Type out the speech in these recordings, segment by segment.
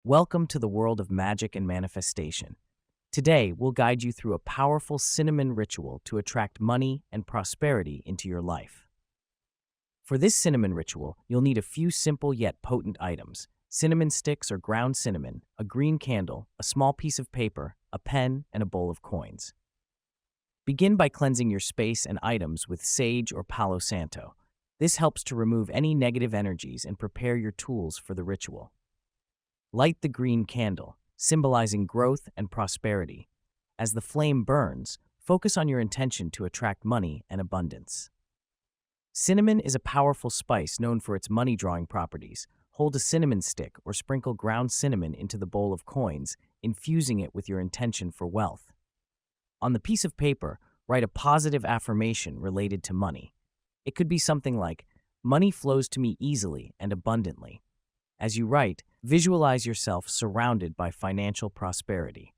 Welcome to the world of magic and manifestation. Today, we'll guide you through a powerful cinnamon ritual to attract money and prosperity into your life. For this cinnamon ritual, you'll need a few simple yet potent items: cinnamon sticks or ground cinnamon, a green candle, a small piece of paper, a pen, and a bowl of coins. Begin by cleansing your space and items with sage or Palo Santo. This helps to remove any negative energies and prepare your tools for the ritual. Light the green candle, symbolizing growth and prosperity. As the flame burns, focus on your intention to attract money and abundance. Cinnamon is a powerful spice known for its money-drawing properties. Hold a cinnamon stick or sprinkle ground cinnamon into the bowl of coins, infusing it with your intention for wealth. On the piece of paper, write a positive affirmation related to money. It could be something like, "Money flows to me easily and abundantly." As you write, visualize yourself surrounded by financial prosperity.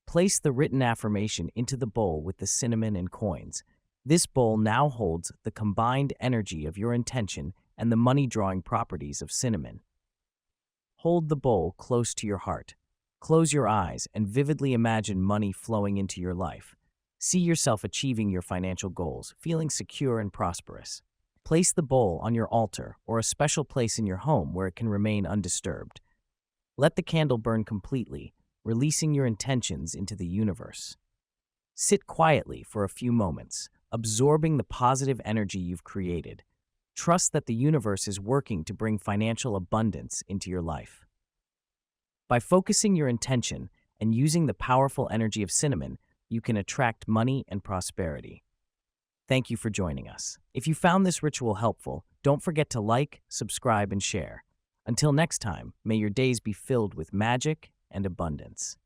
Place the written affirmation into the bowl with the cinnamon and coins. This bowl now holds the combined energy of your intention and the money-drawing properties of cinnamon. Hold the bowl close to your heart. Close your eyes and vividly imagine money flowing into your life. See yourself achieving your financial goals, feeling secure and prosperous. Place the bowl on your altar or a special place in your home where it can remain undisturbed. Let the candle burn completely, releasing your intentions into the universe. Sit quietly for a few moments, absorbing the positive energy you've created. Trust that the universe is working to bring financial abundance into your life. By focusing your intention and using the powerful energy of cinnamon, you can attract money and prosperity. Thank you for joining us. If you found this ritual helpful, don't forget to like, subscribe, and share. Until next time, may your days be filled with magic and abundance.